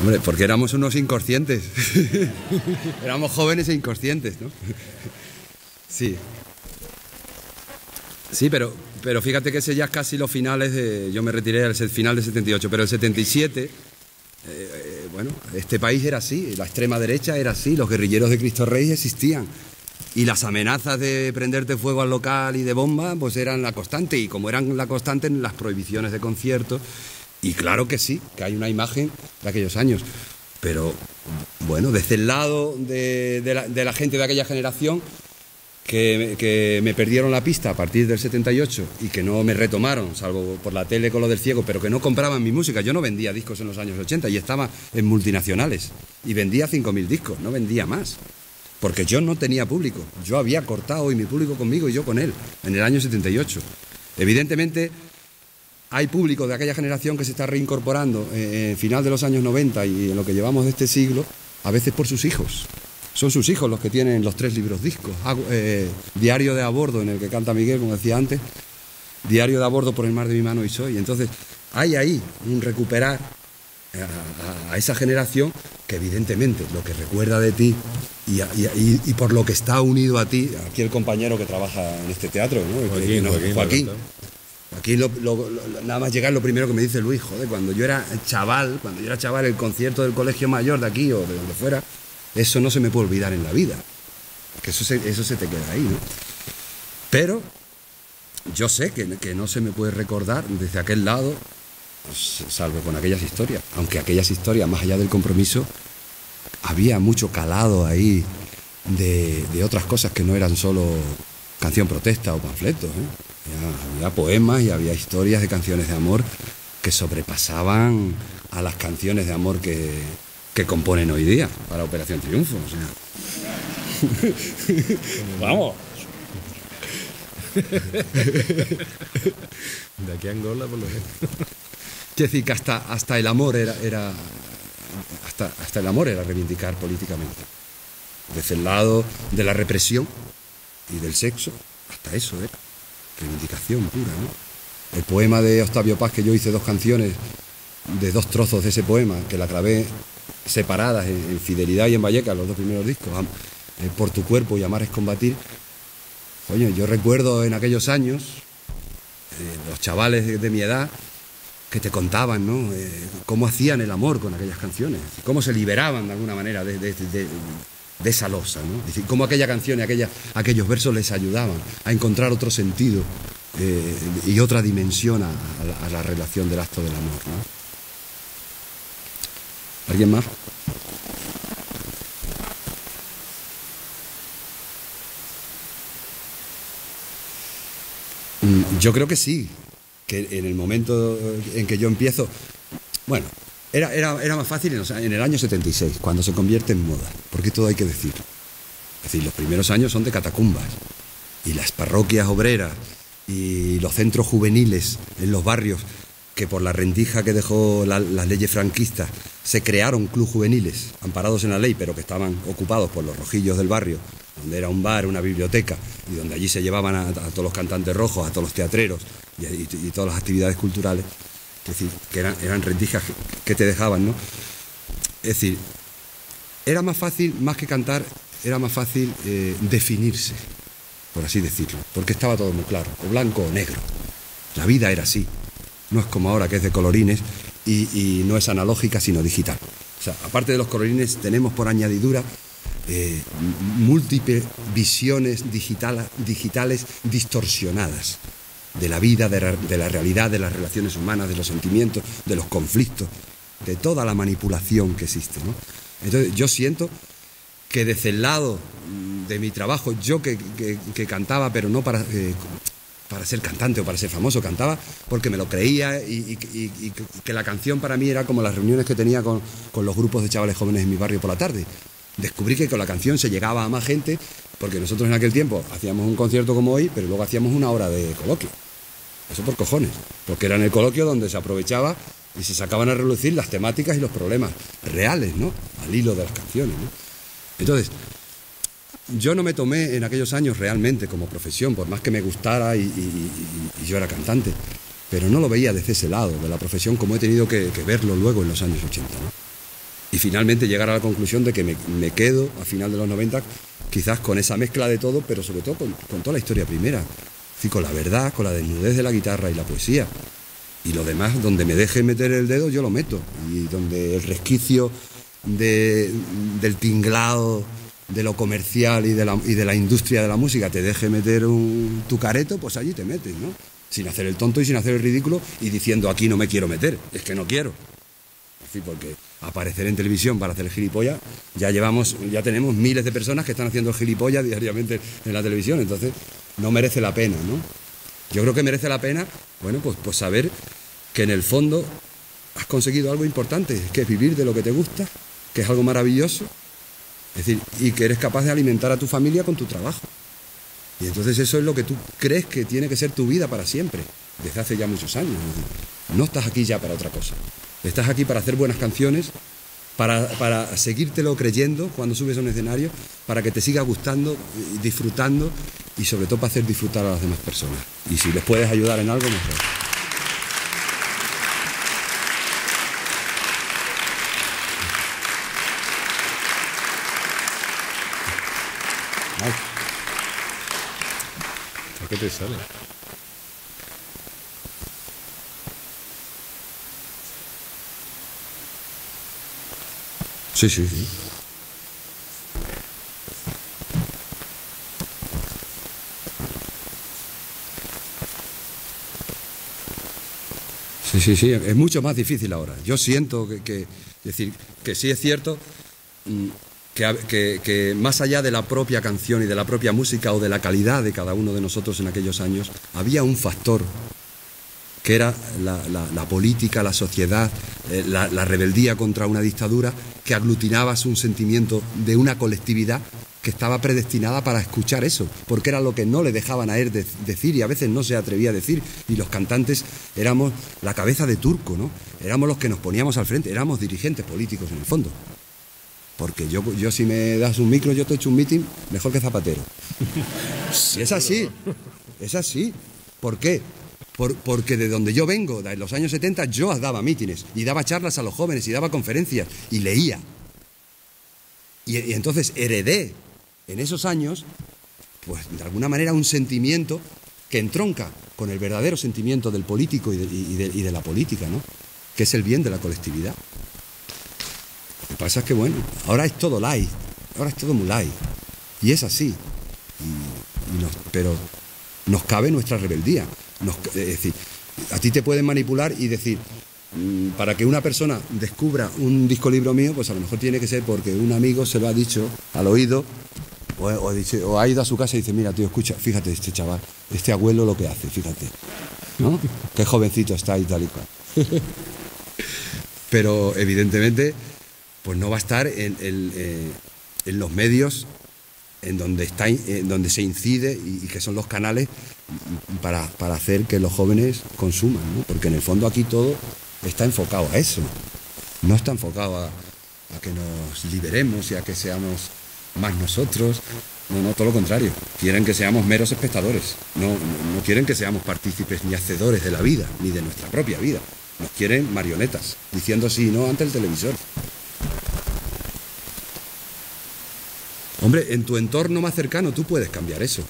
Hombre, porque éramos unos inconscientes. Éramos jóvenes e inconscientes, ¿no? Sí. Sí, pero fíjate que ese ya es casi los finales de... Yo me retiré al final del 78, pero el 77... bueno, este país era así, la extrema derecha era así, los guerrilleros de Cristo Rey existían. Y las amenazas de prenderte fuego al local y de bomba, pues eran la constante. Y como eran la constante, las prohibiciones de conciertos... Y claro que sí, que hay una imagen de aquellos años. Pero, bueno, desde el lado de la gente de aquella generación que me perdieron la pista a partir del 78 y que no me retomaron, salvo por la tele con lo del ciego, pero que no compraban mi música. Yo no vendía discos en los años 80 y estaba en multinacionales. Y vendía 5.000 discos, no vendía más. Porque yo no tenía público. Yo había cortado y mi público conmigo y yo con él, en el año 78. Evidentemente... Hay público de aquella generación que se está reincorporando en final de los años 90 y en lo que llevamos de este siglo, a veces por sus hijos. Son sus hijos los que tienen los 3 libros discos. Diario de a bordo, en el que canta Miguel, como decía antes. Diario de a bordo por el mar de mi mano y soy. Entonces, hay ahí un recuperar a esa generación que evidentemente lo que recuerda de ti y por lo que está unido a ti, aquí el compañero que trabaja en este teatro, ¿no? Joaquín. Aquí nada más llegar lo primero que me dice Luis, joder, cuando yo era chaval, el concierto del colegio mayor de aquí o de donde fuera, eso no se me puede olvidar en la vida, que eso se te queda ahí, ¿no? Pero yo sé que no se me puede recordar desde aquel lado, pues, salvo con aquellas historias, aunque aquellas historias, más allá del compromiso, había mucho calado ahí de otras cosas que no eran solo canción protesta o panfletos, ¿eh? Había poemas y había historias de canciones de amor que sobrepasaban a las canciones de amor que componen hoy día para Operación Triunfo. O sea. Vamos. De aquí a Angola, por lo menos. Quiere decir que hasta el amor era hasta el amor era reivindicar políticamente. Desde el lado de la represión y del sexo, hasta eso era reivindicación pura, ¿no? El poema de Octavio Paz, que yo hice 2 canciones de 2 trozos de ese poema, que la grabé separadas en Fidelidad y en Vallecas, los 2 primeros discos, Por tu cuerpo y Amar es combatir. Coño, yo recuerdo en aquellos años los chavales de mi edad que te contaban, ¿no? Cómo hacían el amor con aquellas canciones, cómo se liberaban de alguna manera de esa losa, ¿no? Es decir, cómo aquella canción y aquellos versos les ayudaban a encontrar otro sentido y otra dimensión a la relación del acto del amor, ¿no? ¿Alguien más? Yo creo que sí, que en el momento en que yo empiezo... Bueno, era más fácil en el año 76, cuando se convierte en moda, porque todo hay que decirlo. Es decir, los primeros años son de catacumbas, y las parroquias obreras y los centros juveniles en los barrios, que por la rendija que dejó las leyes franquistas, se crearon clubes juveniles, amparados en la ley, pero que estaban ocupados por los rojillos del barrio, donde era un bar, una biblioteca, y donde allí se llevaban a todos los cantantes rojos, a todos los teatreros y todas las actividades culturales. Es decir, que eran rendijas que te dejaban, ¿no? Es decir, era más fácil, más que cantar, era más fácil definirse, por así decirlo, porque estaba todo muy claro, o blanco o negro. La vida era así, no es como ahora que es de colorines y no es analógica sino digital. O sea, aparte de los colorines tenemos por añadidura múltiples visiones digitales distorsionadas de la vida, de la realidad, de las relaciones humanas, de los sentimientos, de los conflictos, de toda la manipulación que existe, ¿no? Entonces yo siento que desde el lado de mi trabajo, yo que cantaba, pero no para ser cantante o para ser famoso, cantaba porque me lo creía y que la canción para mí era como las reuniones que tenía con los grupos de chavales jóvenes en mi barrio por la tarde. Descubrí que con la canción se llegaba a más gente, porque nosotros en aquel tiempo hacíamos un concierto como hoy, pero luego hacíamos 1 hora de coloquio. Eso por cojones, porque era en el coloquio donde se aprovechaba y se sacaban a relucir las temáticas y los problemas reales, ¿no? Al hilo de las canciones, ¿no? Entonces, yo no me tomé en aquellos años realmente como profesión, por más que me gustara y yo era cantante, pero no lo veía desde ese lado de la profesión como he tenido que verlo luego en los años 80, ¿no? Y finalmente llegar a la conclusión de que me quedo a final de los 90 quizás con esa mezcla de todo, pero sobre todo con toda la historia primera. Es decir, con la verdad, con la desnudez de la guitarra y la poesía. Y lo demás, donde me deje meter el dedo, yo lo meto. Y donde el resquicio del tinglado, de lo comercial y de la industria de la música te deje meter tu careto, pues allí te metes, ¿no? Sin hacer el tonto y sin hacer el ridículo y diciendo aquí no me quiero meter, es que no quiero. Es decir, porque aparecer en televisión para hacer el gilipollas, ya tenemos miles de personas que están haciendo el gilipollas diariamente en la televisión, entonces no merece la pena, ¿no? Yo creo que merece la pena, bueno, pues saber que en el fondo has conseguido algo importante, que es vivir de lo que te gusta, que es algo maravilloso, es decir, y que eres capaz de alimentar a tu familia con tu trabajo. Y entonces eso es lo que tú crees que tiene que ser tu vida para siempre, desde hace ya muchos años. Es decir, no estás aquí ya para otra cosa. Estás aquí para hacer buenas canciones, para seguírtelo creyendo cuando subes a un escenario, para que te siga gustando, disfrutando y sobre todo para hacer disfrutar a las demás personas. Y si les puedes ayudar en algo, mejor. ¿Qué te sale? Sí. Sí, es mucho más difícil ahora. Yo siento decir, que sí es cierto que más allá de la propia canción y de la propia música o de la calidad de cada uno de nosotros en aquellos años, había un factor que era la política, la sociedad, la rebeldía contra una dictadura, que aglutinaba un sentimiento de una colectividad que estaba predestinada para escuchar eso, porque era lo que no le dejaban a él decir y a veces no se atrevía a decir, y los cantantes éramos la cabeza de turco, ¿no? Éramos los que nos poníamos al frente, éramos dirigentes políticos en el fondo. Porque yo si me das un micro, yo te echo un mitin mejor que Zapatero. Es así. ¿Por qué? Porque de donde yo vengo, de los años 70, yo daba mítines y daba charlas a los jóvenes y daba conferencias y leía. Y entonces heredé en esos años, pues de alguna manera, un sentimiento que entronca con el verdadero sentimiento del político y de la política, ¿no? Que es el bien de la colectividad. Lo que pasa es que, bueno, ahora es todo light, ahora es todo muy light. Y es así. Pero nos cabe nuestra rebeldía. Es decir, a ti te pueden manipular y decir, para que una persona descubra un disco libro mío, pues a lo mejor tiene que ser porque un amigo se lo ha dicho al oído o ha ido a su casa y dice, mira, tío, escucha, fíjate este chaval, este abuelo lo que hace, fíjate, ¿no? Qué jovencito está y tal y cual. Pero evidentemente pues no va a estar en los medios en donde se incide y que son los canales para hacer que los jóvenes consuman, ¿no? Porque en el fondo aquí todo está enfocado a eso, no está enfocado a que nos liberemos y a que seamos más nosotros. No, todo lo contrario, quieren que seamos meros espectadores, no quieren que seamos partícipes ni hacedores de la vida, ni de nuestra propia vida, nos quieren marionetas, diciendo sí y no ante el televisor. Hombre, en tu entorno más cercano tú puedes cambiar eso.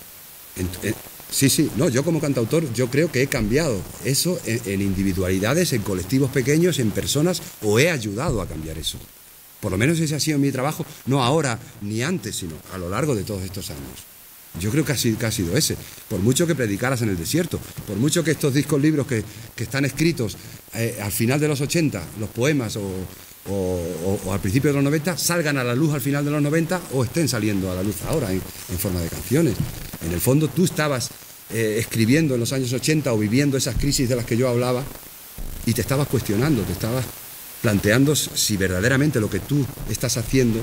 Sí, no, yo como cantautor yo creo que he cambiado eso en individualidades, en colectivos pequeños, en personas, o he ayudado a cambiar eso. Por lo menos ese ha sido mi trabajo, no ahora ni antes, sino a lo largo de todos estos años. Yo creo que ha sido ese. Por mucho que predicaras en el desierto, por mucho que estos discos libros que están escritos al final de los 80, los poemas o al principio de los 90, salgan a la luz al final de los 90 o estén saliendo a la luz ahora en forma de canciones. En el fondo tú estabas escribiendo en los años 80 o viviendo esas crisis de las que yo hablaba y te estabas cuestionando, te estabas planteando si verdaderamente lo que tú estás haciendo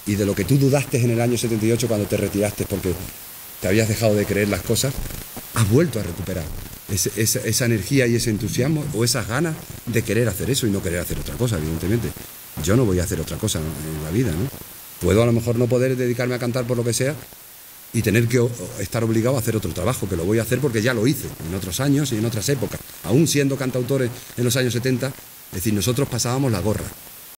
y de lo que tú dudaste en el año 78 cuando te retiraste porque te habías dejado de creer las cosas, has vuelto a recuperar esa energía y ese entusiasmo o esas ganas de querer hacer eso y no querer hacer otra cosa, evidentemente. Yo no voy a hacer otra cosa en la vida, ¿no? Puedo a lo mejor no poder dedicarme a cantar por lo que sea y tener que estar obligado a hacer otro trabajo, que lo voy a hacer porque ya lo hice en otros años y en otras épocas. Aún siendo cantautores en los años 70, es decir, nosotros pasábamos la gorra.